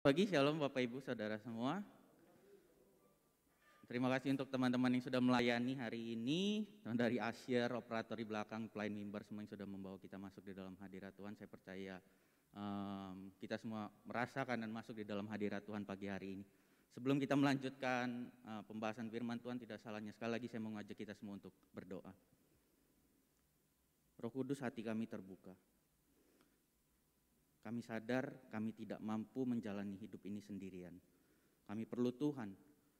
Pagi, shalom Bapak Ibu Saudara semua. Terima kasih untuk teman-teman yang sudah melayani hari ini. Dari Asyir, operator di belakang, pelayan mimbar, semua yang sudah membawa kita masuk di dalam hadirat Tuhan. Saya percaya kita semua merasakan dan masuk di dalam hadirat Tuhan pagi hari ini. Sebelum kita melanjutkan pembahasan firman Tuhan, tidak salahnya sekali lagi saya mau ngajak kita semua untuk berdoa. Roh Kudus, hati kami terbuka. Kami sadar kami tidak mampu menjalani hidup ini sendirian. Kami perlu Tuhan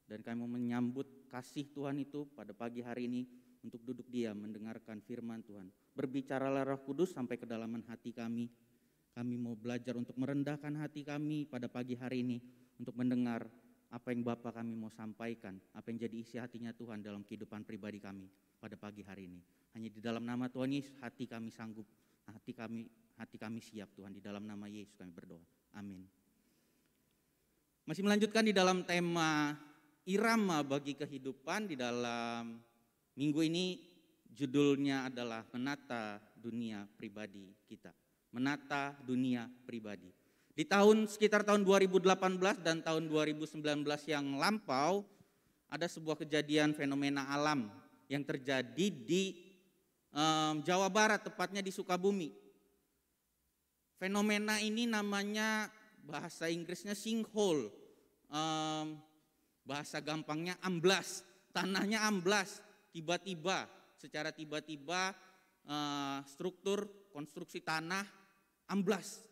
dan kami mau menyambut kasih Tuhan itu pada pagi hari ini untuk duduk diam mendengarkan firman Tuhan. Berbicaralah Roh Kudus sampai kedalaman hati kami. Kami mau belajar untuk merendahkan hati kami pada pagi hari ini untuk mendengar apa yang Bapa kami mau sampaikan, apa yang jadi isi hatinya Tuhan dalam kehidupan pribadi kami pada pagi hari ini. Hanya di dalam nama Tuhan Yesus hati kami sanggup, hati kami siap Tuhan, di dalam nama Yesus kami berdoa. Amin. Masih melanjutkan di dalam tema irama bagi kehidupan. Di dalam minggu ini judulnya adalah menata dunia pribadi kita. Menata dunia pribadi. Di sekitar tahun 2018 dan tahun 2019 yang lampau, ada sebuah kejadian fenomena alam yang terjadi di Jawa Barat, tepatnya di Sukabumi. Fenomena ini namanya, bahasa Inggrisnya sinkhole, bahasa gampangnya amblas. Tanahnya amblas, secara tiba-tiba struktur konstruksi tanah amblas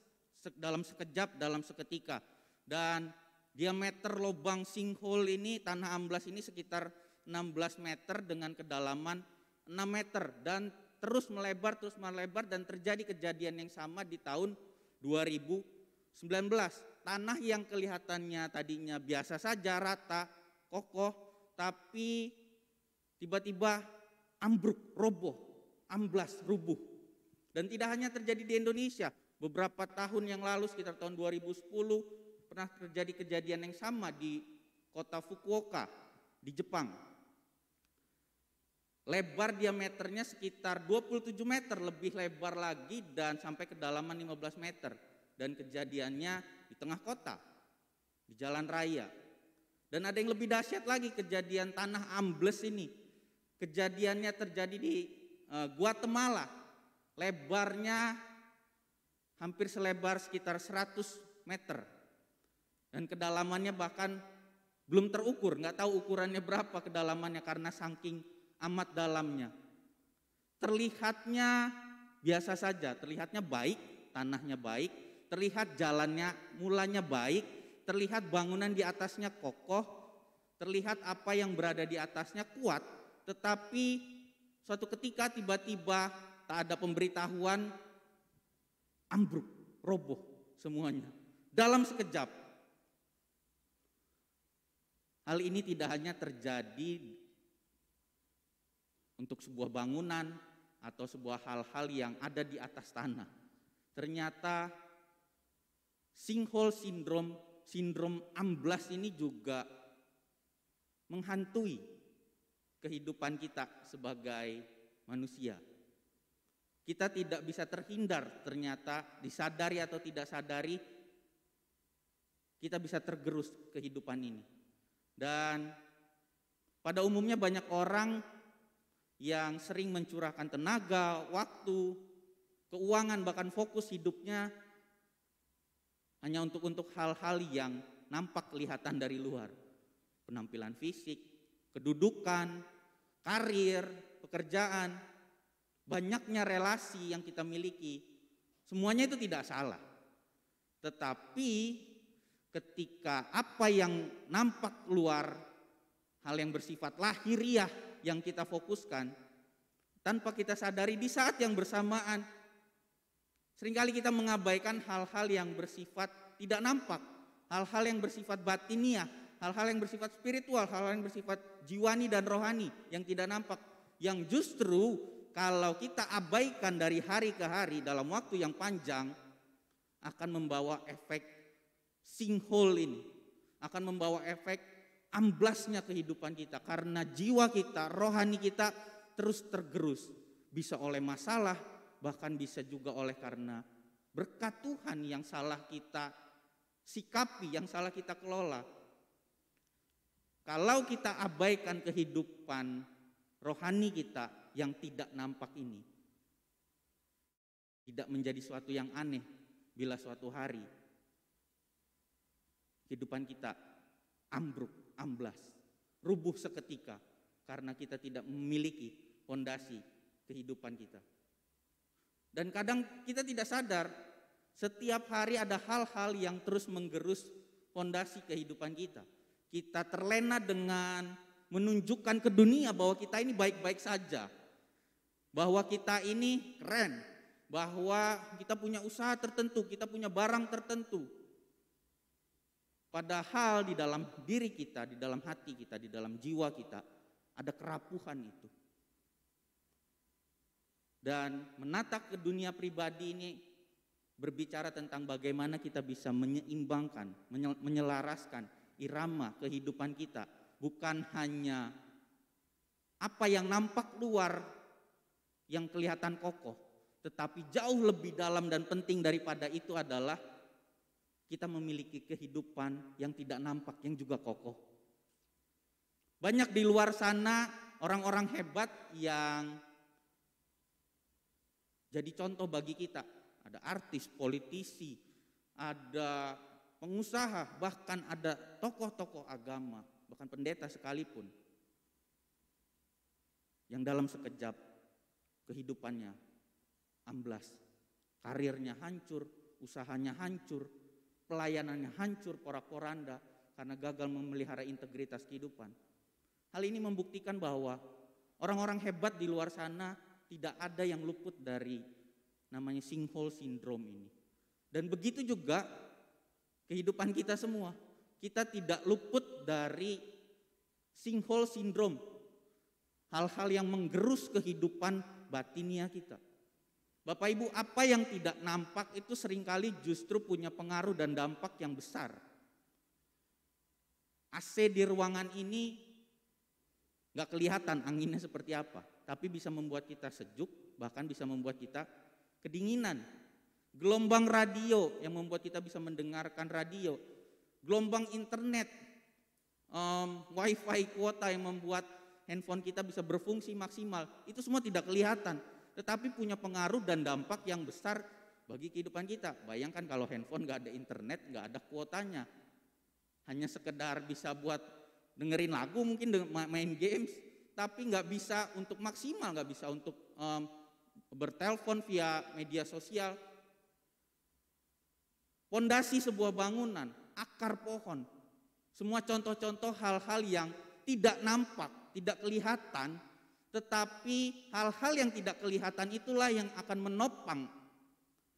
dalam sekejap, dalam seketika. Dan diameter lubang sinkhole ini, tanah amblas ini sekitar 16 meter dengan kedalaman 6 meter. Dan terus melebar dan terjadi kejadian yang sama di tahun 2019. Tanah yang kelihatannya tadinya biasa saja, rata, kokoh, tapi tiba-tiba ambruk, roboh, amblas, rubuh. Dan tidak hanya terjadi di Indonesia, beberapa tahun yang lalu sekitar tahun 2010 pernah terjadi kejadian yang sama di kota Fukuoka di Jepang. Lebar diameternya sekitar 27 meter, lebih lebar lagi dan sampai kedalaman 15 meter. Dan kejadiannya di tengah kota, di jalan raya. Dan ada yang lebih dahsyat lagi, kejadian tanah ambles ini. Kejadiannya terjadi di Guatemala. Lebarnya hampir selebar sekitar 100 meter. Dan kedalamannya bahkan belum terukur, nggak tahu ukurannya berapa kedalamannya karena saking amat dalamnya. Terlihatnya biasa saja, terlihatnya baik, tanahnya baik, terlihat jalannya mulanya baik, terlihat bangunan di atasnya kokoh, terlihat apa yang berada di atasnya kuat, tetapi suatu ketika tiba-tiba tak ada pemberitahuan, ambruk, roboh semuanya dalam sekejap. Hal ini tidak hanya terjadi untuk sebuah bangunan atau sebuah hal-hal yang ada di atas tanah. Ternyata sinkhole sindrom amblas ini juga menghantui kehidupan kita sebagai manusia. Kita tidak bisa terhindar, ternyata disadari atau tidak sadari kita bisa tergerus kehidupan ini. Dan pada umumnya banyak orang yang sering mencurahkan tenaga, waktu, keuangan, bahkan fokus hidupnya hanya untuk hal-hal yang nampak kelihatan dari luar. Penampilan fisik, kedudukan, karir, pekerjaan, banyaknya relasi yang kita miliki. Semuanya itu tidak salah. Tetapi ketika apa yang nampak keluar, hal yang bersifat lahiriah yang kita fokuskan, tanpa kita sadari di saat yang bersamaan, seringkali kita mengabaikan hal-hal yang bersifat tidak nampak, hal-hal yang bersifat batiniah, hal-hal yang bersifat spiritual, hal-hal yang bersifat jiwani dan rohani yang tidak nampak, yang justru kalau kita abaikan dari hari ke hari dalam waktu yang panjang akan membawa efek sinkhole ini, akan membawa efek amblasnya kehidupan kita, karena jiwa kita, rohani kita terus tergerus, bisa oleh masalah, bahkan bisa juga oleh karena berkat Tuhan yang salah kita sikapi, yang salah kita kelola. Kalau kita abaikan kehidupan rohani kita yang tidak nampak ini, tidak menjadi suatu yang aneh bila suatu hari kehidupan kita ambruk, amblas, rubuh seketika karena kita tidak memiliki fondasi kehidupan kita. Dan kadang kita tidak sadar, setiap hari ada hal-hal yang terus menggerus fondasi kehidupan kita. Kita terlena dengan menunjukkan ke dunia bahwa kita ini baik-baik saja, bahwa kita ini keren, bahwa kita punya usaha tertentu, kita punya barang tertentu. Padahal di dalam diri kita, di dalam hati kita, di dalam jiwa kita ada kerapuhan itu. Dan menata ke dunia pribadi ini berbicara tentang bagaimana kita bisa menyeimbangkan, menyelaraskan irama kehidupan kita. Bukan hanya apa yang nampak luar yang kelihatan kokoh, tetapi jauh lebih dalam dan penting daripada itu adalah kita memiliki kehidupan yang tidak nampak, yang juga kokoh. Banyak di luar sana orang-orang hebat yang jadi contoh bagi kita. Ada artis, politisi, ada pengusaha, bahkan ada tokoh-tokoh agama, bahkan pendeta sekalipun, yang dalam sekejap kehidupannya amblas, karirnya hancur, usahanya hancur, pelayanannya hancur, porak-poranda karena gagal memelihara integritas kehidupan. Hal ini membuktikan bahwa orang-orang hebat di luar sana tidak ada yang luput dari namanya sinkhole syndrome ini. Dan begitu juga kehidupan kita semua. Kita tidak luput dari sinkhole syndrome. Hal-hal yang menggerus kehidupan batinia kita. Bapak Ibu, apa yang tidak nampak itu seringkali justru punya pengaruh dan dampak yang besar. AC di ruangan ini gak kelihatan anginnya seperti apa, tapi bisa membuat kita sejuk, bahkan bisa membuat kita kedinginan. Gelombang radio yang membuat kita bisa mendengarkan radio, gelombang internet, wifi kuota yang membuat handphone kita bisa berfungsi maksimal, itu semua tidak kelihatan, tetapi punya pengaruh dan dampak yang besar bagi kehidupan kita. Bayangkan kalau handphone gak ada internet, gak ada kuotanya, hanya sekedar bisa buat dengerin lagu, mungkin main games, tapi gak bisa untuk maksimal, gak bisa untuk bertelepon via media sosial. Pondasi sebuah bangunan, akar pohon, semua contoh-contoh hal-hal yang tidak nampak, tidak kelihatan, tetapi hal-hal yang tidak kelihatan itulah yang akan menopang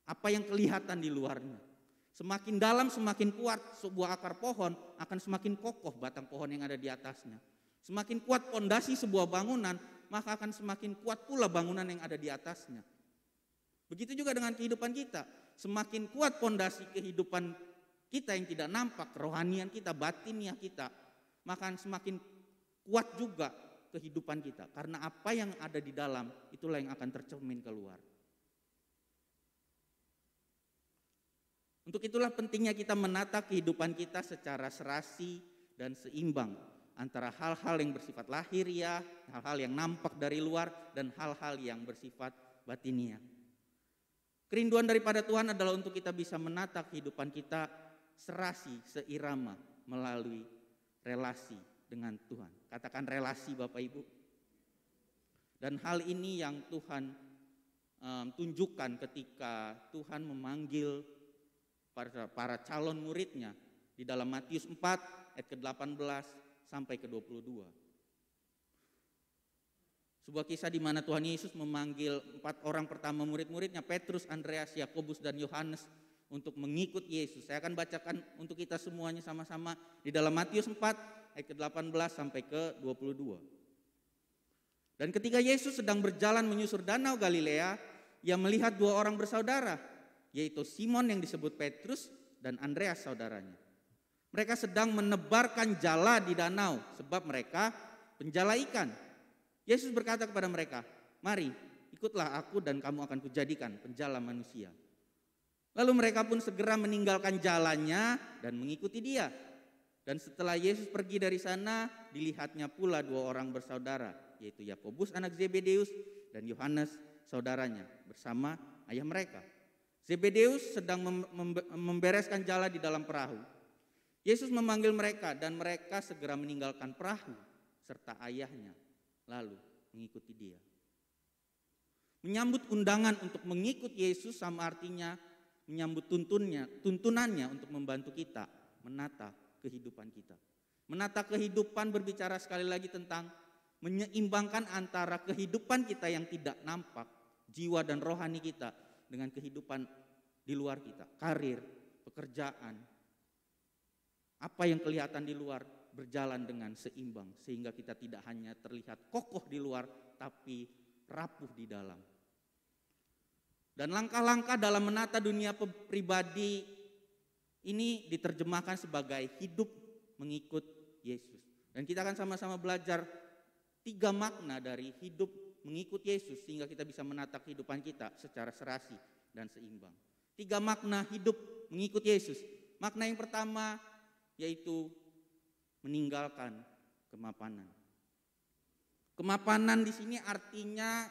apa yang kelihatan di luarnya. Semakin dalam, semakin kuat sebuah akar pohon, akan semakin kokoh batang pohon yang ada di atasnya. Semakin kuat pondasi sebuah bangunan, maka akan semakin kuat pula bangunan yang ada di atasnya. Begitu juga dengan kehidupan kita. Semakin kuat pondasi kehidupan kita yang tidak nampak, kerohanian kita, batiniah kita, maka akan semakin kuat juga kehidupan kita. Karena apa yang ada di dalam, itulah yang akan tercermin keluar. Untuk itulah pentingnya kita menata kehidupan kita secara serasi dan seimbang antara hal-hal yang bersifat lahiriah, hal-hal yang nampak dari luar, dan hal-hal yang bersifat batiniah. Kerinduan daripada Tuhan adalah untuk kita bisa menata kehidupan kita serasi, seirama melalui relasi dengan Tuhan. Katakan relasi, Bapak Ibu. Dan hal ini yang Tuhan tunjukkan ketika Tuhan memanggil para calon muridnya di dalam Matius 4 ayat ke-18 sampai ke-22. Sebuah kisah di mana Tuhan Yesus memanggil 4 orang pertama murid-muridnya, Petrus, Andreas, Yakobus, dan Yohanes, untuk mengikut Yesus. Saya akan bacakan untuk kita semuanya sama-sama di dalam Matius 4 ayat ke-18 sampai ke-22. Dan ketika Yesus sedang berjalan menyusur danau Galilea, ia melihat 2 orang bersaudara, yaitu Simon yang disebut Petrus dan Andreas saudaranya. Mereka sedang menebarkan jala di danau sebab mereka penjala ikan. Yesus berkata kepada mereka, "Mari, ikutlah aku dan kamu akan kujadikan penjala manusia." Lalu mereka pun segera meninggalkan jalannya dan mengikuti dia. Dan setelah Yesus pergi dari sana, dilihatnya pula dua orang bersaudara, yaitu Yakobus anak Zebedeus dan Yohanes saudaranya bersama ayah mereka. Zebedeus sedang membereskan jala di dalam perahu. Yesus memanggil mereka dan mereka segera meninggalkan perahu serta ayahnya, lalu mengikuti dia. Menyambut undangan untuk mengikut Yesus sama artinya menyambut tuntunannya untuk membantu kita menata kehidupan kita. Menata kehidupan berbicara sekali lagi tentang menyeimbangkan antara kehidupan kita yang tidak nampak, jiwa dan rohani kita, dengan kehidupan di luar kita, karir, pekerjaan. Apa yang kelihatan di luar berjalan dengan seimbang sehingga kita tidak hanya terlihat kokoh di luar tapi rapuh di dalam. Dan langkah-langkah dalam menata dunia pribadi ini diterjemahkan sebagai hidup mengikut Yesus. Dan kita akan sama-sama belajar 3 makna dari hidup mengikut Yesus sehingga kita bisa menata kehidupan kita secara serasi dan seimbang. 3 makna hidup mengikut Yesus. Makna yang pertama yaitu meninggalkan kemapanan. Kemapanan di sini artinya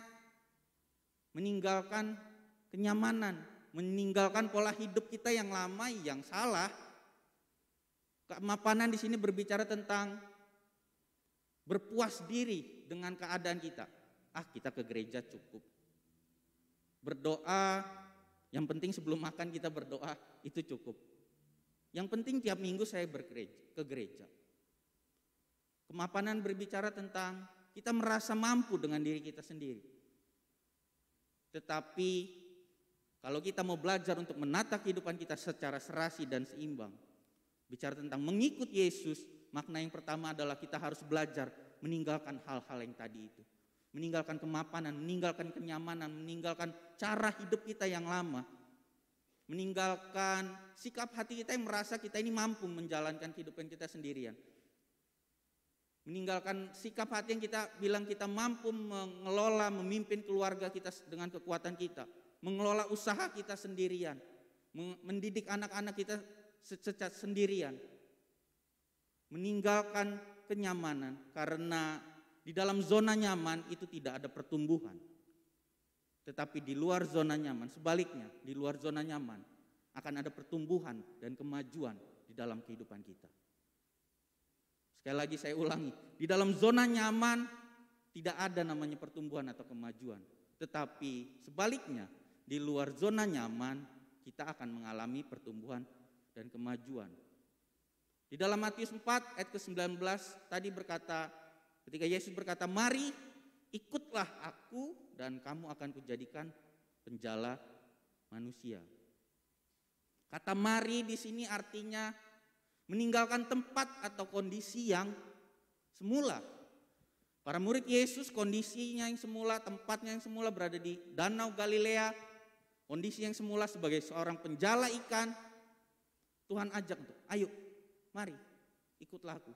meninggalkan kenyamanan, meninggalkan pola hidup kita yang lama yang salah. Kemapanan di sini berbicara tentang berpuas diri dengan keadaan kita. Kita ke gereja cukup. Berdoa, yang penting sebelum makan kita berdoa, itu cukup. Yang penting tiap minggu saya ke gereja. Kemapanan berbicara tentang kita merasa mampu dengan diri kita sendiri. Tetapi kalau kita mau belajar untuk menata kehidupan kita secara serasi dan seimbang, bicara tentang mengikut Yesus, makna yang pertama adalah kita harus belajar meninggalkan hal-hal yang tadi itu. Meninggalkan kemapanan, meninggalkan kenyamanan, meninggalkan cara hidup kita yang lama. Meninggalkan sikap hati kita yang merasa kita ini mampu menjalankan kehidupan kita sendirian. Meninggalkan sikap hati yang kita bilang kita mampu mengelola, memimpin keluarga kita dengan kekuatan kita. Mengelola usaha kita sendirian, mendidik anak-anak kita secara sendirian. Meninggalkan kenyamanan karena di dalam zona nyaman itu tidak ada pertumbuhan. Tetapi di luar zona nyaman, sebaliknya di luar zona nyaman akan ada pertumbuhan dan kemajuan di dalam kehidupan kita. Sekali lagi saya ulangi, di dalam zona nyaman tidak ada namanya pertumbuhan atau kemajuan. Tetapi sebaliknya di luar zona nyaman kita akan mengalami pertumbuhan dan kemajuan. Di dalam Matius 4 ayat ke-19 tadi berkata, ketika Yesus berkata, "Mari ikutlah aku dan kamu akan kujadikan penjala manusia." Kata mari di sini artinya meninggalkan tempat atau kondisi yang semula. Para murid Yesus kondisinya yang semula, tempatnya yang semula berada di Danau Galilea. Kondisi yang semula sebagai seorang penjala ikan. Tuhan ajak untuk, ayo, mari, ikutlah aku.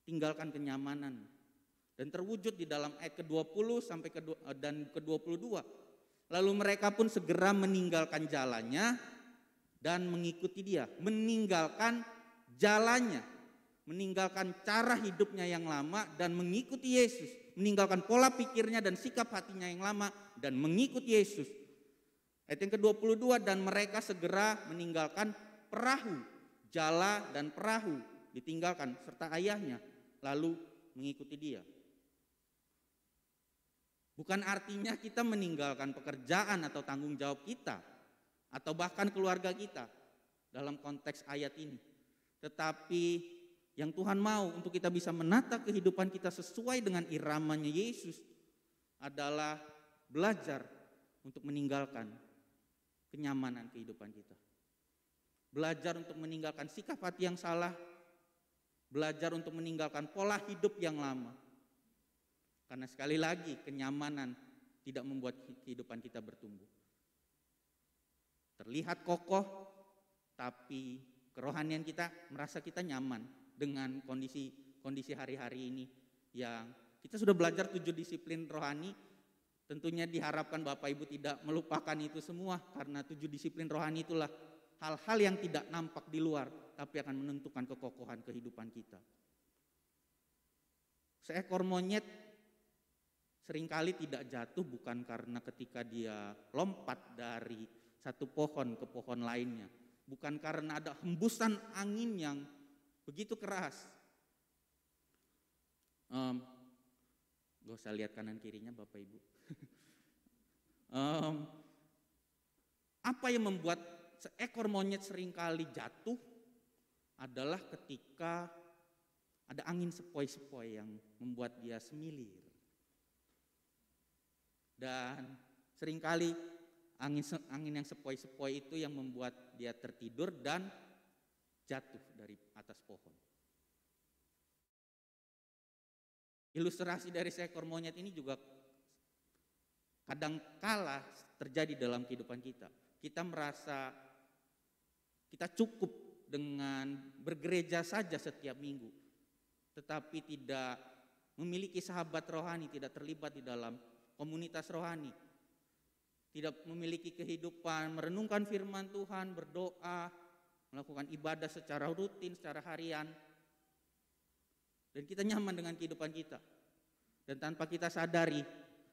Tinggalkan kenyamanan. Dan terwujud di dalam ayat ke-20 sampai ke-22. Lalu mereka pun segera meninggalkan jalannya dan mengikuti dia. Meninggalkan jalannya. Meninggalkan cara hidupnya yang lama dan mengikuti Yesus. Meninggalkan pola pikirnya dan sikap hatinya yang lama dan mengikuti Yesus. Ayat yang ke-22, dan mereka segera meninggalkan perahu, jala dan perahu ditinggalkan serta ayahnya lalu mengikuti dia. Bukan artinya kita meninggalkan pekerjaan atau tanggung jawab kita atau bahkan keluarga kita dalam konteks ayat ini. Tetapi yang Tuhan mau untuk kita bisa menata kehidupan kita sesuai dengan iramanya Yesus adalah belajar untuk meninggalkan kenyamanan kehidupan kita. Belajar untuk meninggalkan sikap hati yang salah. Belajar untuk meninggalkan pola hidup yang lama. Karena sekali lagi kenyamanan tidak membuat kehidupan kita bertumbuh. Terlihat kokoh, tapi kerohanian kita merasa kita nyaman dengan kondisi hari-hari ini yang kita sudah belajar 7 disiplin rohani, Tentunya diharapkan Bapak Ibu tidak melupakan itu semua, karena 7 disiplin rohani itulah hal-hal yang tidak nampak di luar, tapi akan menentukan kekokohan kehidupan kita. Seekor monyet seringkali tidak jatuh bukan karena ketika dia lompat dari satu pohon ke pohon lainnya, bukan karena ada hembusan angin yang begitu keras. Gak usah lihat kanan kirinya Bapak Ibu. Apa yang membuat seekor monyet seringkali jatuh adalah ketika ada angin sepoi-sepoi yang membuat dia semilir. Dan seringkali angin yang sepoi-sepoi itu yang membuat dia tertidur dan jatuh dari atas pohon. Ilustrasi dari seekor monyet ini juga kadangkala terjadi dalam kehidupan kita. Kita merasa kita cukup dengan bergereja saja setiap minggu, tetapi tidak memiliki sahabat rohani, tidak terlibat di dalam komunitas rohani, tidak memiliki kehidupan merenungkan firman Tuhan, berdoa, melakukan ibadah secara rutin, secara harian. Dan kita nyaman dengan kehidupan kita. Dan tanpa kita sadari,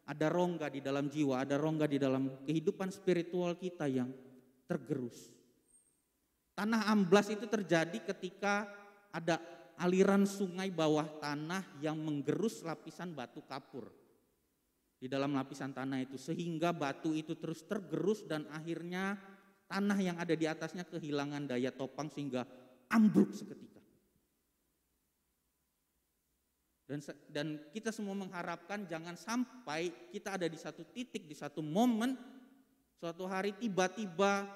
ada rongga di dalam jiwa, ada rongga di dalam kehidupan spiritual kita yang tergerus. Tanah amblas itu terjadi ketika ada aliran sungai bawah tanah yang menggerus lapisan batu kapur di dalam lapisan tanah itu, sehingga batu itu terus tergerus dan akhirnya tanah yang ada di atasnya kehilangan daya topang sehingga ambruk seketika. Dan kita semua mengharapkan jangan sampai kita ada di satu titik, di satu momen, suatu hari tiba-tiba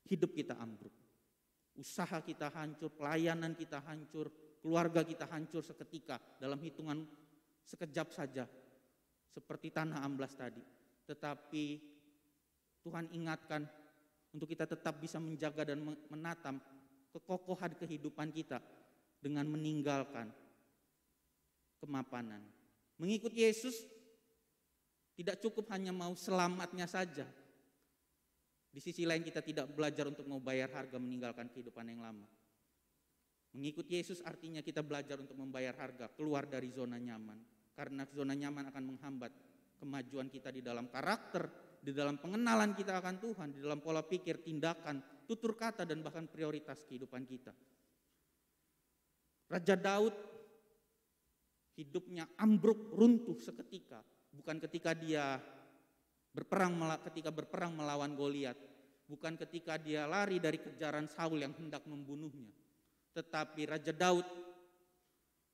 hidup kita ambruk. Usaha kita hancur, pelayanan kita hancur, keluarga kita hancur seketika dalam hitungan sekejap saja. Seperti tanah amblas tadi. Tetapi Tuhan ingatkan untuk kita tetap bisa menjaga dan menatam kekokohan kehidupan kita dengan meninggalkan kemapanan. Mengikut Yesus tidak cukup hanya mau selamatnya saja. Di sisi lain kita tidak belajar untuk mau bayar harga meninggalkan kehidupan yang lama. Mengikut Yesus artinya kita belajar untuk membayar harga, keluar dari zona nyaman. Karena zona nyaman akan menghambat kemajuan kita di dalam karakter, di dalam pengenalan kita akan Tuhan, di dalam pola pikir, tindakan, tutur kata, dan bahkan prioritas kehidupan kita. Raja Daud hidupnya ambruk, runtuh seketika. Bukan ketika dia berperang melawan Goliat, bukan ketika dia lari dari kejaran Saul yang hendak membunuhnya, tetapi Raja Daud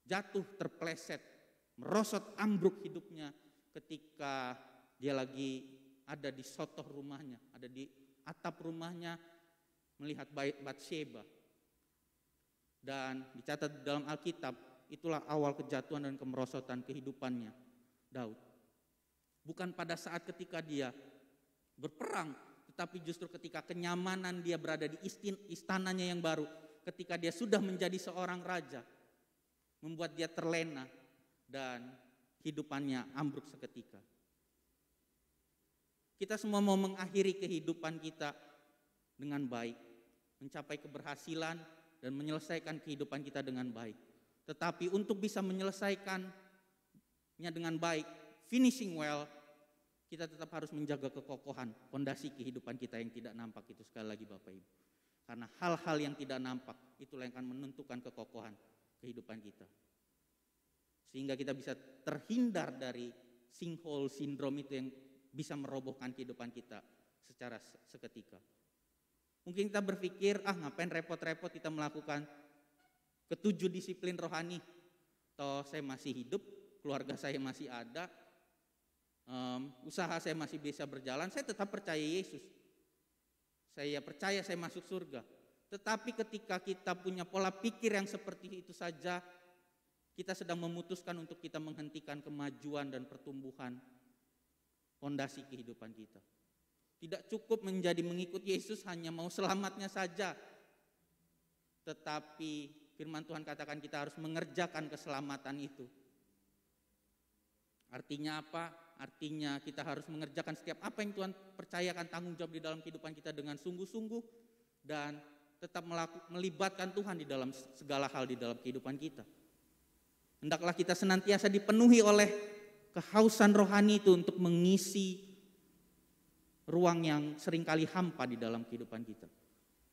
jatuh terpleset, merosot ambruk hidupnya ketika dia lagi ada di sotoh rumahnya, ada di atap rumahnya melihat Batsheba. Dan dicatat dalam Alkitab, itulah awal kejatuhan dan kemerosotan kehidupannya Daud. Bukan pada saat ketika dia berperang, tetapi justru ketika kenyamanan dia berada di istananya yang baru, ketika dia sudah menjadi seorang raja, membuat dia terlena dan hidupannya ambruk seketika. Kita semua mau mengakhiri kehidupan kita dengan baik, mencapai keberhasilan dan menyelesaikan kehidupan kita dengan baik. Tetapi untuk bisa menyelesaikannya dengan baik, finishing well, kita tetap harus menjaga kekokohan fondasi kehidupan kita yang tidak nampak itu, sekali lagi Bapak Ibu. Karena hal-hal yang tidak nampak itulah yang akan menentukan kekokohan kehidupan kita. Sehingga kita bisa terhindar dari sinkhole syndrome itu yang bisa merobohkan kehidupan kita secara seketika. Mungkin kita berpikir, ngapain repot-repot kita melakukan ke-7 disiplin rohani. Toh saya masih hidup, keluarga saya masih ada, usaha saya masih bisa berjalan, saya tetap percaya Yesus. Saya percaya saya masuk surga. Tetapi ketika kita punya pola pikir yang seperti itu saja, kita sedang memutuskan untuk kita menghentikan kemajuan dan pertumbuhan fondasi kehidupan kita. Tidak cukup menjadi mengikut Yesus hanya mau selamatnya saja. Tetapi firman Tuhan katakan kita harus mengerjakan keselamatan itu. Artinya apa? Artinya kita harus mengerjakan setiap apa yang Tuhan percayakan tanggung jawab di dalam kehidupan kita dengan sungguh-sungguh dan tetap melibatkan Tuhan di dalam segala hal di dalam kehidupan kita. Hendaklah kita senantiasa dipenuhi oleh kehausan rohani itu untuk mengisi ruang yang seringkali hampa di dalam kehidupan kita.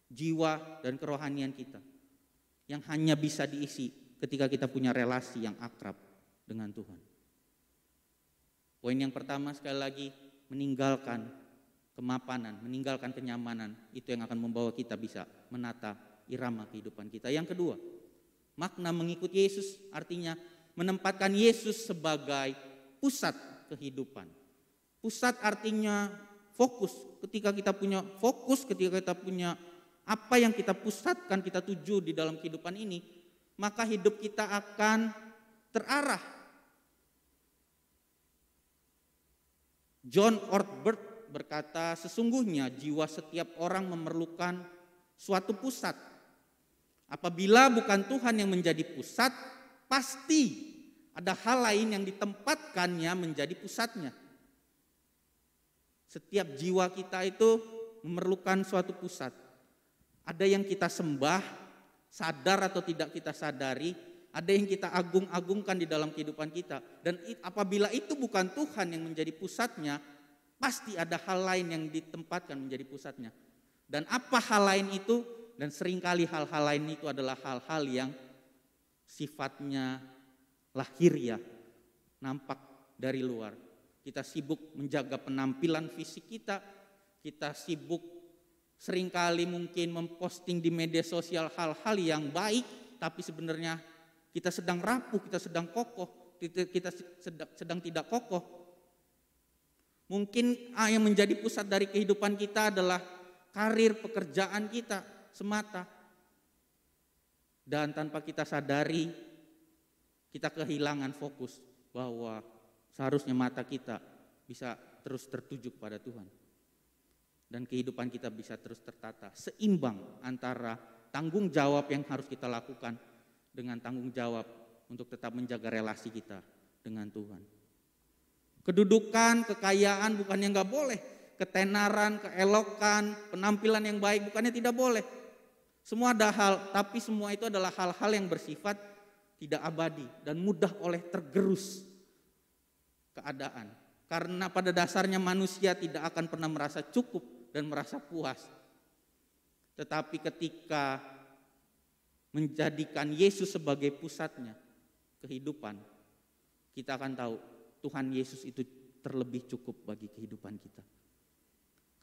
Jiwa dan kerohanian kita yang hanya bisa diisi ketika kita punya relasi yang akrab dengan Tuhan. Poin yang pertama sekali lagi, meninggalkan kemapanan, meninggalkan kenyamanan, itu yang akan membawa kita bisa menata irama kehidupan kita. Yang kedua, makna mengikuti Yesus artinya menempatkan Yesus sebagai pusat kehidupan. Pusat artinya fokus. Ketika kita punya fokus, ketika kita punya apa yang kita pusatkan, kita tuju di dalam kehidupan ini, maka hidup kita akan terarah. John Ortberg berkata, sesungguhnya jiwa setiap orang memerlukan suatu pusat. Apabila bukan Tuhan yang menjadi pusat, pasti ada hal lain yang ditempatkannya menjadi pusatnya. Setiap jiwa kita itu memerlukan suatu pusat. Ada yang kita sembah, sadar atau tidak kita sadari, ada yang kita agung-agungkan di dalam kehidupan kita. Dan apabila itu bukan Tuhan yang menjadi pusatnya, pasti ada hal lain yang ditempatkan menjadi pusatnya. Dan apa hal lain itu? Dan seringkali hal-hal lain itu adalah hal-hal yang sifatnya lahiriah, nampak dari luar. Kita sibuk menjaga penampilan fisik kita, kita sibuk seringkali mungkin memposting di media sosial hal-hal yang baik, tapi sebenarnya kita sedang rapuh, kita sedang kokoh, kita sedang tidak kokoh. Mungkin yang menjadi pusat dari kehidupan kita adalah karir pekerjaan kita semata. Dan tanpa kita sadari, kita kehilangan fokus bahwa seharusnya mata kita bisa terus tertuju kepada Tuhan. Dan kehidupan kita bisa terus tertata, seimbang antara tanggung jawab yang harus kita lakukan dengan tanggung jawab untuk tetap menjaga relasi kita dengan Tuhan. Kedudukan, kekayaan bukannya nggak boleh, ketenaran, keelokan, penampilan yang baik bukannya tidak boleh. Semua ada hal, tapi semua itu adalah hal-hal yang bersifat tidak abadi dan mudah oleh tergerus keadaan. Karena pada dasarnya manusia tidak akan pernah merasa cukup dan merasa puas. Tetapi ketika menjadikan Yesus sebagai pusatnya kehidupan, kita akan tahu Tuhan Yesus itu terlebih cukup bagi kehidupan kita.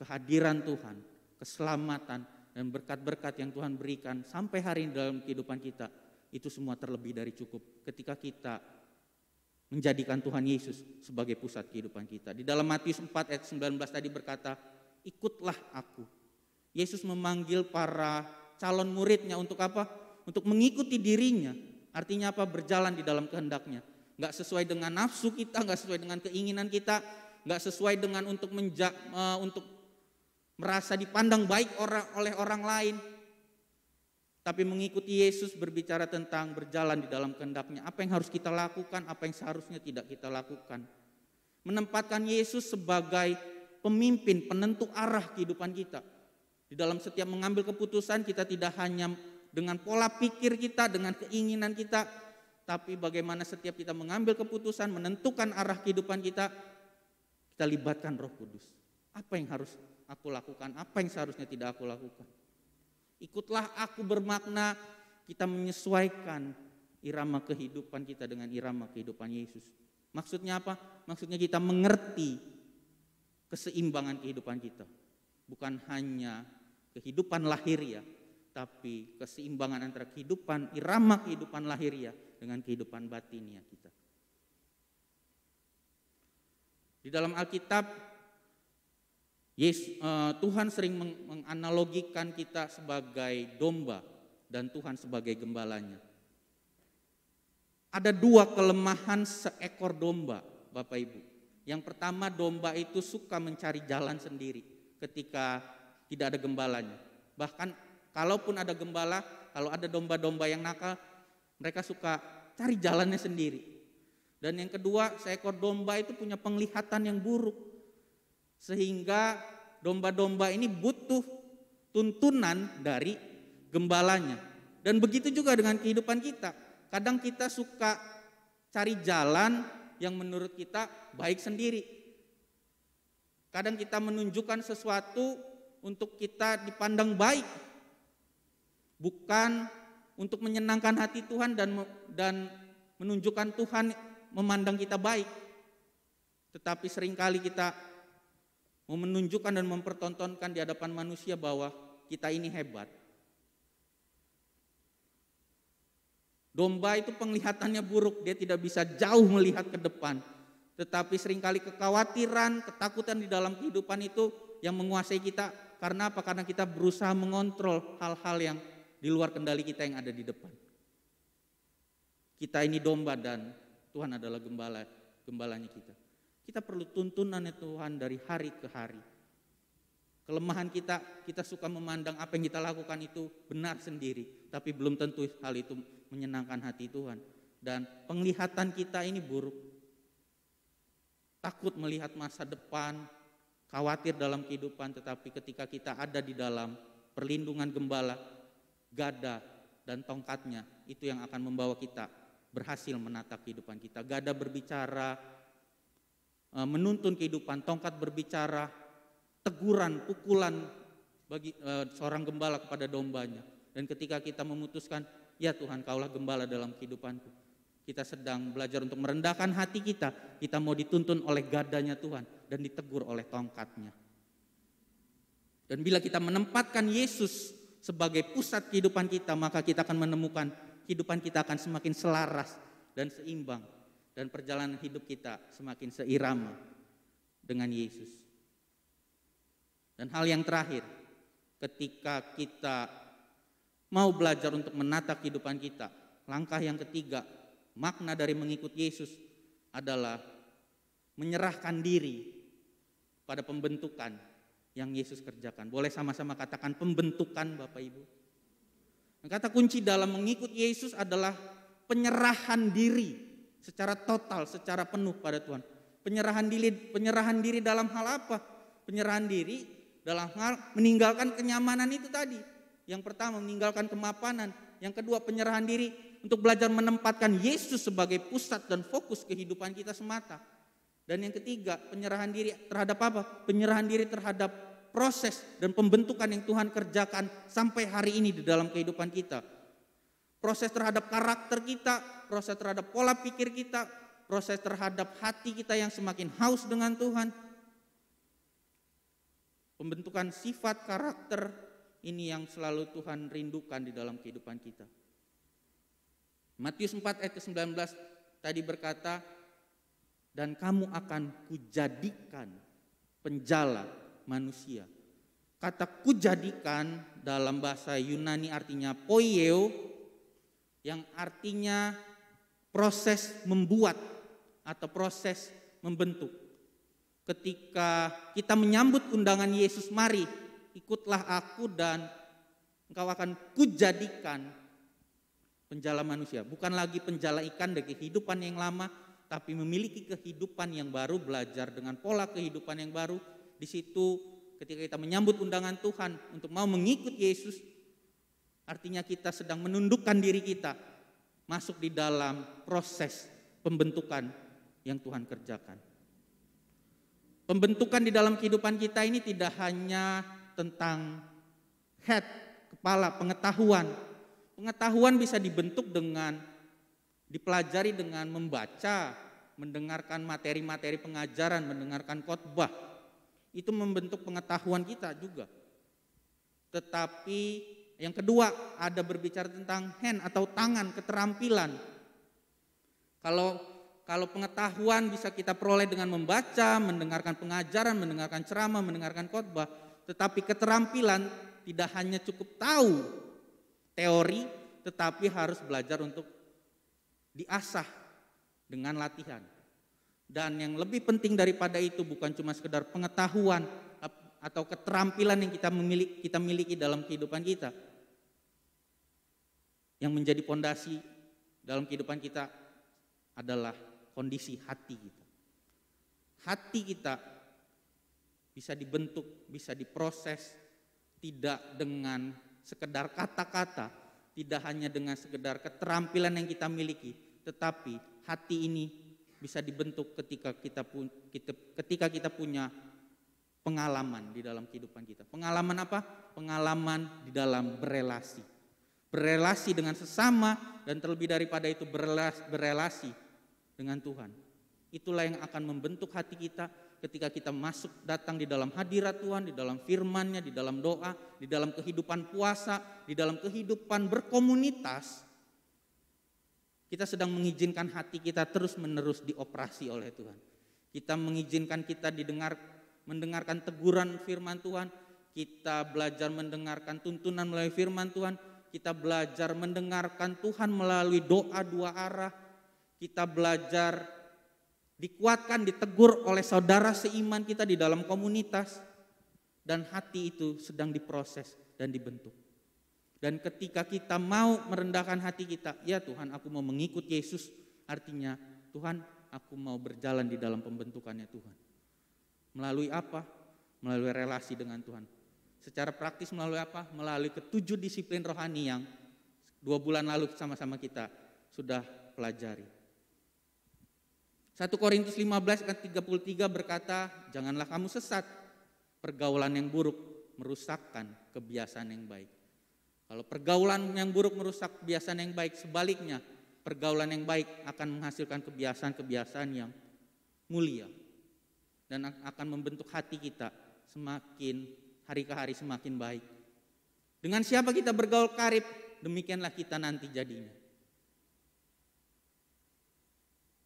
Kehadiran Tuhan, keselamatan, dan berkat-berkat yang Tuhan berikan sampai hari ini dalam kehidupan kita, itu semua terlebih dari cukup ketika kita menjadikan Tuhan Yesus sebagai pusat kehidupan kita. Di dalam Matius 4 ayat 19 tadi berkata, ikutlah aku. Yesus memanggil para calon muridnya untuk apa? Untuk mengikuti dirinya. Artinya apa? Berjalan di dalam kehendaknya. Gak sesuai dengan nafsu kita, gak sesuai dengan keinginan kita, gak sesuai dengan untuk merasa dipandang baik oleh orang lain. Tapi mengikuti Yesus berbicara tentang berjalan di dalam kehendaknya. Apa yang harus kita lakukan, apa yang seharusnya tidak kita lakukan. Menempatkan Yesus sebagai pemimpin, penentu arah kehidupan kita. Di dalam setiap mengambil keputusan kita tidak hanya dengan pola pikir kita, dengan keinginan kita, tapi bagaimana setiap kita mengambil keputusan, menentukan arah kehidupan kita libatkan Roh Kudus. Apa yang harus aku lakukan, apa yang seharusnya tidak aku lakukan. Ikutlah aku bermakna kita menyesuaikan irama kehidupan kita dengan irama kehidupan Yesus. Maksudnya apa? Maksudnya kita mengerti keseimbangan kehidupan kita. Bukan hanya kehidupan lahiriah, tapi keseimbangan antara kehidupan, irama kehidupan lahiriah dengan kehidupan batinia kita. Di dalam Alkitab, Tuhan sering menganalogikan kita sebagai domba dan Tuhan sebagai gembalanya. Ada dua kelemahan seekor domba, Bapak Ibu. Yang pertama, domba itu suka mencari jalan sendiri ketika tidak ada gembalanya. Bahkan kalaupun ada gembala, kalau ada domba-domba yang nakal, mereka suka cari jalannya sendiri. Dan yang kedua, seekor domba itu punya penglihatan yang buruk. Sehingga domba-domba ini butuh tuntunan dari gembalanya. Dan begitu juga dengan kehidupan kita. Kadang kita suka cari jalan yang menurut kita baik sendiri. Kadang kita menunjukkan sesuatu untuk kita dipandang baik. Bukan untuk menyenangkan hati Tuhan dan menunjukkan Tuhan memandang kita baik. Tetapi seringkali kita mau menunjukkan dan mempertontonkan di hadapan manusia bahwa kita ini hebat. Domba itu penglihatannya buruk, dia tidak bisa jauh melihat ke depan. Tetapi seringkali kekhawatiran, ketakutan di dalam kehidupan itu yang menguasai kita. Karena apa? Karena kita berusaha mengontrol hal-hal yang di luar kendali kita yang ada di depan. Kita ini domba dan Tuhan adalah gembalanya kita. Kita perlu tuntunan ya Tuhan dari hari ke hari. Kelemahan kita suka memandang apa yang kita lakukan itu benar sendiri. Tapi belum tentu hal itu menyenangkan hati Tuhan. Dan penglihatan kita ini buruk. Takut melihat masa depan, khawatir dalam kehidupan. Tetapi ketika kita ada di dalam perlindungan gembala, gada dan tongkatnya, itu yang akan membawa kita berhasil menata kehidupan kita. Gada berbicara, menuntun kehidupan, tongkat berbicara, teguran, pukulan bagi seorang gembala kepada dombanya. Dan ketika kita memutuskan, ya Tuhan Kaulah gembala dalam kehidupanku, kita sedang belajar untuk merendahkan hati kita. Kita mau dituntun oleh gadanya Tuhan dan ditegur oleh tongkatnya. Dan bila kita menempatkan Yesus sebagai pusat kehidupan kita, maka kita akan menemukan kehidupan kita akan semakin selaras dan seimbang. Dan perjalanan hidup kita semakin seirama dengan Yesus. Dan hal yang terakhir, ketika kita mau belajar untuk menata kehidupan kita, langkah yang ketiga, makna dari mengikut Yesus adalah menyerahkan diri pada pembentukan yang Yesus kerjakan. Boleh sama-sama katakan pembentukan Bapak Ibu. Kata kunci dalam mengikut Yesus adalah penyerahan diri secara total, secara penuh pada Tuhan. Penyerahan diri dalam hal apa? Penyerahan diri dalam hal meninggalkan kenyamanan itu tadi. Yang pertama meninggalkan kemapanan. Yang kedua penyerahan diri untuk belajar menempatkan Yesus sebagai pusat dan fokus kehidupan kita semata. Dan yang ketiga penyerahan diri terhadap apa? Penyerahan diri terhadap proses dan pembentukan yang Tuhan kerjakan sampai hari ini di dalam kehidupan kita. Proses terhadap karakter kita, proses terhadap pola pikir kita, proses terhadap hati kita yang semakin haus dengan Tuhan. Pembentukan sifat karakter ini yang selalu Tuhan rindukan di dalam kehidupan kita. Matius 4 ayat 19 tadi berkata, dan kamu akan kujadikan penjala manusia. Kata kujadikan dalam bahasa Yunani artinya poieo, yang artinya proses membuat atau proses membentuk. Ketika kita menyambut undangan Yesus, mari ikutlah aku dan engkau akan kujadikan penjala manusia. Bukan lagi penjala ikan dari kehidupan yang lama, tapi memiliki kehidupan yang baru, belajar dengan pola kehidupan yang baru. Di situ ketika kita menyambut undangan Tuhan untuk mau mengikut Yesus, artinya kita sedang menundukkan diri kita masuk di dalam proses pembentukan yang Tuhan kerjakan. Pembentukan di dalam kehidupan kita ini tidak hanya tentang head, kepala, pengetahuan. Pengetahuan bisa dibentuk dengan dipelajari dengan membaca, mendengarkan materi-materi pengajaran, mendengarkan khotbah. Itu membentuk pengetahuan kita juga. Tetapi yang kedua ada berbicara tentang hand atau tangan, keterampilan. Kalau pengetahuan bisa kita peroleh dengan membaca, mendengarkan pengajaran, mendengarkan ceramah, mendengarkan khotbah. Tetapi keterampilan tidak hanya cukup tahu teori, tetapi harus belajar untuk diasah dengan latihan. Dan yang lebih penting daripada itu bukan cuma sekedar pengetahuan atau keterampilan yang kita miliki dalam kehidupan kita. Yang menjadi pondasi dalam kehidupan kita adalah kondisi hati kita. Hati kita bisa dibentuk, bisa diproses, tidak dengan sekedar kata-kata, tidak hanya dengan sekedar keterampilan yang kita miliki, tetapi hati ini bisa dibentuk ketika kita punya pengalaman di dalam kehidupan kita. Pengalaman apa? Pengalaman di dalam berelasi. Berelasi dengan sesama dan terlebih daripada itu berelasi dengan Tuhan. Itulah yang akan membentuk hati kita ketika kita datang di dalam hadirat Tuhan, di dalam firman-Nya, di dalam doa, di dalam kehidupan puasa, di dalam kehidupan berkomunitas. Kita sedang mengizinkan hati kita terus-menerus dioperasi oleh Tuhan. Kita mengizinkan kita mendengarkan teguran firman Tuhan, kita belajar mendengarkan tuntunan melalui firman Tuhan, kita belajar mendengarkan Tuhan melalui doa dua arah, kita belajar dikuatkan, ditegur oleh saudara seiman kita di dalam komunitas, dan hati itu sedang diproses dan dibentuk. Dan ketika kita mau merendahkan hati kita, ya Tuhan aku mau mengikut Yesus, artinya Tuhan aku mau berjalan di dalam pembentukannya Tuhan. Melalui apa? Melalui relasi dengan Tuhan. Secara praktis melalui apa? Melalui ketujuh disiplin rohani yang 2 bulan lalu sama-sama kita sudah pelajari. 1 Korintus 15 ayat 33 berkata, janganlah kamu sesat, pergaulan yang buruk merusakkan kebiasaan yang baik. Kalau pergaulan yang buruk merusak kebiasaan yang baik, sebaliknya pergaulan yang baik akan menghasilkan kebiasaan-kebiasaan yang mulia. Dan akan membentuk hati kita semakin hari ke hari semakin baik. Dengan siapa kita bergaul karib, demikianlah kita nanti jadinya.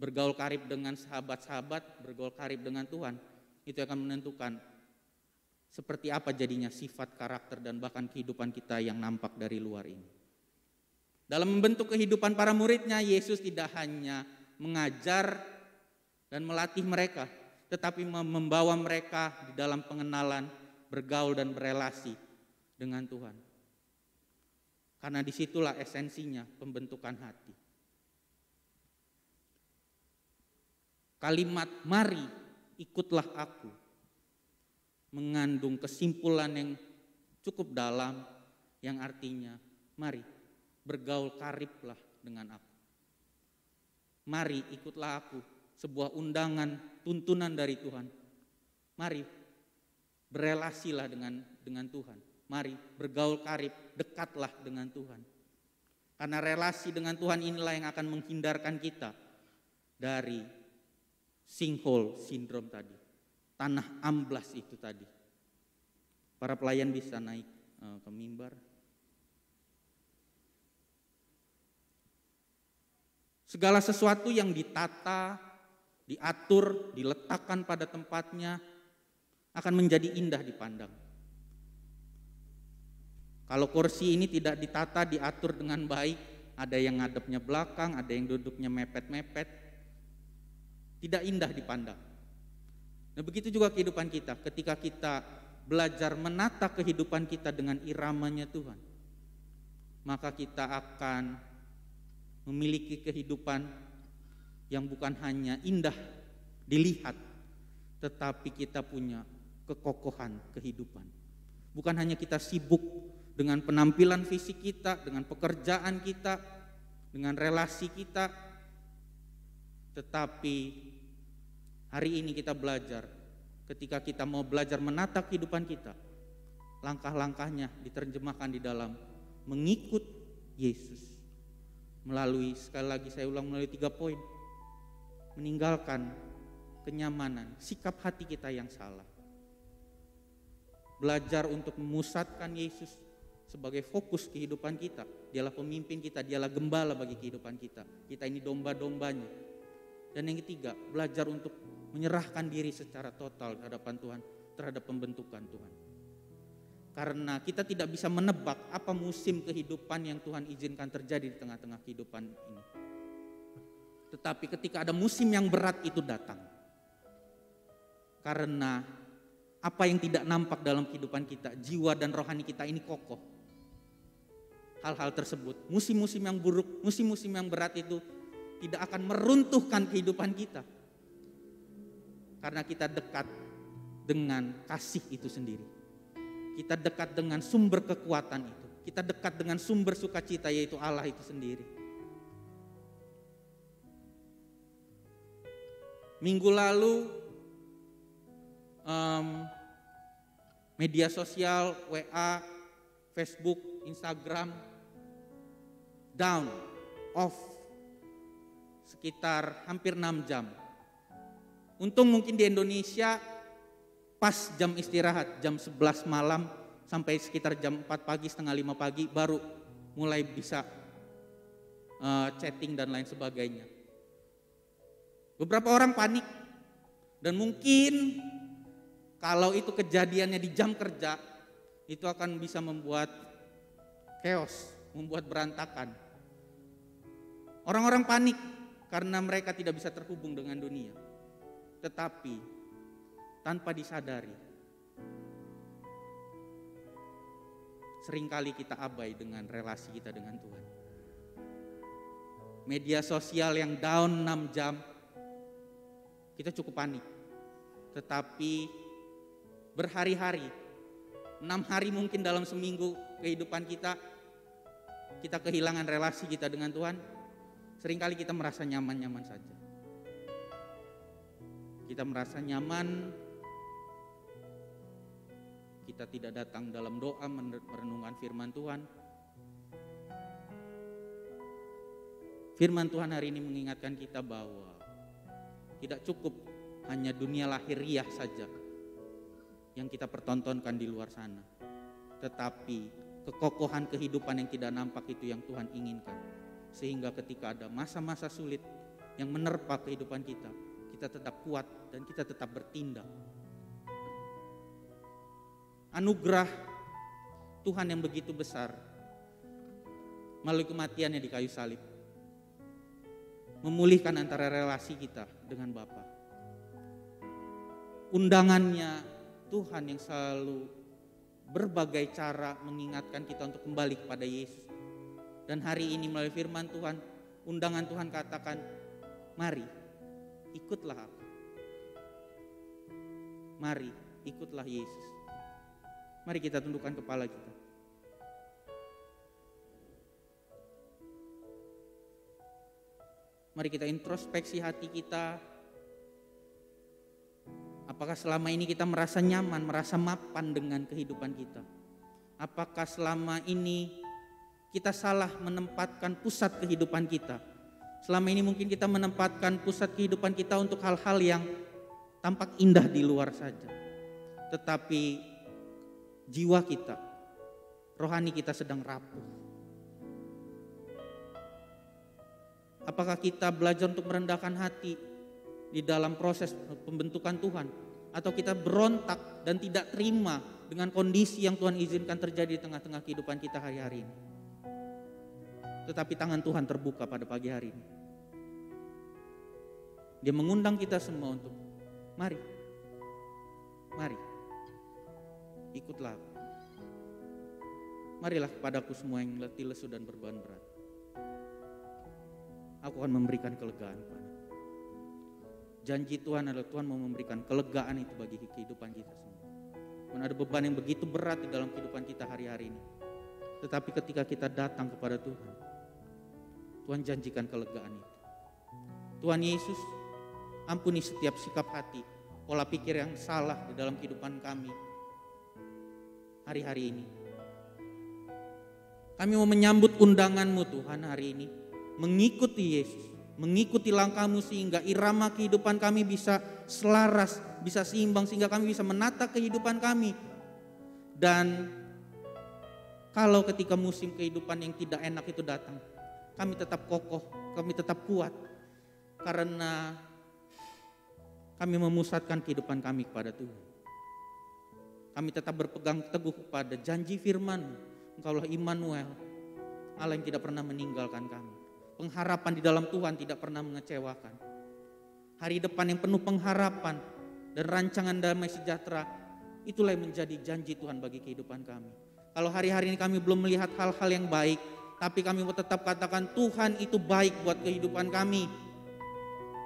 Bergaul karib dengan sahabat-sahabat, bergaul karib dengan Tuhan, itu akan menentukan seperti apa jadinya sifat, karakter, dan bahkan kehidupan kita yang nampak dari luar ini. Dalam membentuk kehidupan para muridnya, Yesus tidak hanya mengajar dan melatih mereka, tetapi membawa mereka di dalam pengenalan, bergaul dan berelasi dengan Tuhan. Karena disitulah esensinya pembentukan hati. Kalimat mari ikutlah aku mengandung kesimpulan yang cukup dalam yang artinya mari bergaul kariblah dengan aku. Mari ikutlah aku, sebuah undangan, tuntunan dari Tuhan. Mari berelasilah dengan Tuhan. Mari bergaul karib, dekatlah dengan Tuhan. Karena relasi dengan Tuhan inilah yang akan menghindarkan kita dari sinkhole syndrome tadi, tanah amblas itu tadi. Para pelayan bisa naik ke mimbar. Segala sesuatu yang ditata, diatur, diletakkan pada tempatnya akan menjadi indah dipandang. Kalau kursi ini tidak ditata, diatur dengan baik, ada yang ngadepnya belakang, ada yang duduknya mepet-mepet, tidak indah dipandang. Nah begitu juga kehidupan kita, ketika kita belajar menata kehidupan kita dengan iramanya Tuhan, maka kita akan memiliki kehidupan yang bukan hanya indah dilihat, tetapi kita punya kekokohan kehidupan. Bukan hanya kita sibuk dengan penampilan fisik kita, dengan pekerjaan kita, dengan relasi kita, tetapi hari ini kita belajar, ketika kita mau belajar menata kehidupan kita, langkah-langkahnya diterjemahkan di dalam mengikut Yesus. Melalui, sekali lagi saya ulang, melalui 3 poin. Meninggalkan kenyamanan, sikap hati kita yang salah. Belajar untuk memusatkan Yesus sebagai fokus kehidupan kita. Dialah pemimpin kita, dialah gembala bagi kehidupan kita. Kita ini domba-dombanya. Dan yang ketiga, belajar untuk menyerahkan diri secara total di hadapan Tuhan, terhadap pembentukan Tuhan. Karena kita tidak bisa menebak apa musim kehidupan yang Tuhan izinkan terjadi di tengah-tengah kehidupan ini. Tetapi ketika ada musim yang berat itu datang, karena apa yang tidak nampak dalam kehidupan kita, jiwa dan rohani kita ini kokoh. Hal-hal tersebut, musim-musim yang buruk, musim-musim yang berat itu tidak akan meruntuhkan kehidupan kita. Karena kita dekat dengan kasih itu sendiri. Kita dekat dengan sumber kekuatan itu. Kita dekat dengan sumber sukacita, yaitu Allah itu sendiri. Minggu lalu media sosial, WA, Facebook, Instagram down, off sekitar hampir 6 jam. Untung mungkin di Indonesia pas jam istirahat, jam 11 malam sampai sekitar jam 4 pagi, setengah 5 pagi baru mulai bisa chatting dan lain sebagainya. Beberapa orang panik dan mungkin kalau itu kejadiannya di jam kerja itu akan bisa membuat chaos, membuat berantakan. Orang-orang panik karena mereka tidak bisa terhubung dengan dunia. Tetapi tanpa disadari, seringkali kita abai dengan relasi kita dengan Tuhan. Media sosial yang down 6 jam, kita cukup panik. Tetapi berhari-hari, 6 hari mungkin dalam seminggu kehidupan kita kehilangan relasi kita dengan Tuhan. Seringkali kita merasa nyaman-nyaman saja. Kita merasa nyaman, kita tidak datang dalam doa merenungkan firman Tuhan. Firman Tuhan hari ini mengingatkan kita bahwa tidak cukup hanya dunia lahiriah saja yang kita pertontonkan di luar sana. Tetapi kekokohan kehidupan yang tidak nampak itu yang Tuhan inginkan. Sehingga ketika ada masa-masa sulit yang menerpa kehidupan kita, kita tetap kuat dan kita tetap bertindak. Anugerah Tuhan yang begitu besar melalui kematiannya di kayu salib memulihkan antara relasi kita dengan Bapa. Undangannya Tuhan yang selalu berbagai cara mengingatkan kita untuk kembali kepada Yesus. Dan hari ini melalui firman Tuhan, undangan Tuhan katakan, mari ikutlah aku. Mari ikutlah Yesus. Mari kita tundukkan kepala kita. Mari kita introspeksi hati kita. Apakah selama ini kita merasa nyaman, merasa mapan dengan kehidupan kita? Apakah selama ini kita salah menempatkan pusat kehidupan kita? Selama ini mungkin kita menempatkan pusat kehidupan kita untuk hal-hal yang tampak indah di luar saja. Tetapi jiwa kita, rohani kita sedang rapuh. Apakah kita belajar untuk merendahkan hati di dalam proses pembentukan Tuhan? Atau kita berontak dan tidak terima dengan kondisi yang Tuhan izinkan terjadi di tengah-tengah kehidupan kita hari-hari ini? Tetapi tangan Tuhan terbuka pada pagi hari ini. Dia mengundang kita semua untuk mari, ikutlah aku. Marilah kepadaku semua yang letih, lesu dan berbeban berat. Aku akan memberikan kelegaan padamu. Janji Tuhan adalah Tuhan mau memberikan kelegaan itu bagi kehidupan kita semua. Karena ada beban yang begitu berat di dalam kehidupan kita hari-hari ini. Tetapi ketika kita datang kepada Tuhan, Tuhan janjikan kelegaan itu. Tuhan Yesus, ampuni setiap sikap hati, pola pikir yang salah di dalam kehidupan kami hari-hari ini. Kami mau menyambut undangan-Mu Tuhan hari ini, mengikuti Yesus, mengikuti langkah-Mu sehingga irama kehidupan kami bisa selaras, bisa seimbang, sehingga kami bisa menata kehidupan kami. Dan kalau ketika musim kehidupan yang tidak enak itu datang, kami tetap kokoh, kami tetap kuat, karena kami memusatkan kehidupan kami kepada Tuhan. Kami tetap berpegang teguh kepada janji firman-Mu. Engkaulah Immanuel, Allah yang tidak pernah meninggalkan kami. Pengharapan di dalam Tuhan tidak pernah mengecewakan. Hari depan yang penuh pengharapan dan rancangan damai sejahtera, itulah yang menjadi janji Tuhan bagi kehidupan kami. Kalau hari-hari ini kami belum melihat hal-hal yang baik, Tapi kami mau tetap katakan Tuhan itu baik buat kehidupan kami.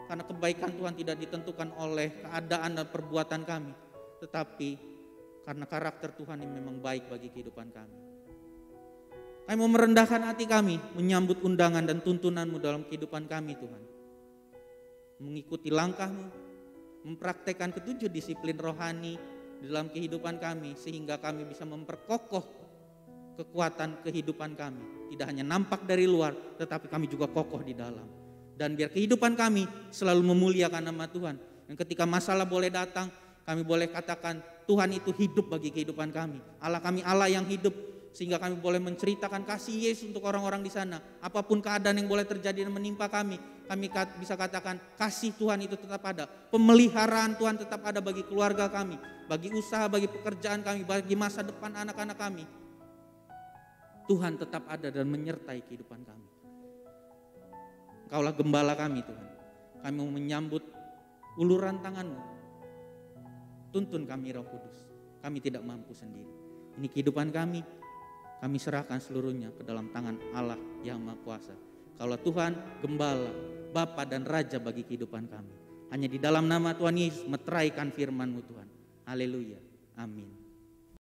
Karena kebaikan Tuhan tidak ditentukan oleh keadaan dan perbuatan kami, tetapi karena karakter Tuhan yang memang baik bagi kehidupan kami. Kami mau merendahkan hati kami, menyambut undangan dan tuntunan-Mu dalam kehidupan kami Tuhan. Mengikuti langkah-Mu, mempraktekkan ketujuh disiplin rohani di dalam kehidupan kami, sehingga kami bisa memperkokoh kekuatan kehidupan kami. Tidak hanya nampak dari luar, tetapi kami juga kokoh di dalam. Dan biar kehidupan kami selalu memuliakan nama Tuhan. Dan ketika masalah boleh datang, kami boleh katakan Tuhan itu hidup bagi kehidupan kami. Allah kami Allah yang hidup, sehingga kami boleh menceritakan kasih Yesus untuk orang-orang di sana. Apapun keadaan yang boleh terjadi dan menimpa kami bisa katakan kasih Tuhan itu tetap ada. Pemeliharaan Tuhan tetap ada bagi keluarga kami, bagi usaha, bagi pekerjaan kami, bagi masa depan anak-anak kami. Tuhan tetap ada dan menyertai kehidupan kami. Engkaulah gembala kami Tuhan. Kami mau menyambut uluran tangan-Mu. Tuntun kami Roh Kudus. Kami tidak mampu sendiri. Ini kehidupan kami serahkan seluruhnya ke dalam tangan Allah yang Maha Kuasa. Kaulah Tuhan gembala, Bapa dan Raja bagi kehidupan kami. Hanya di dalam nama Tuhan Yesus meteraikan firman-Mu Tuhan. Haleluya. Amin.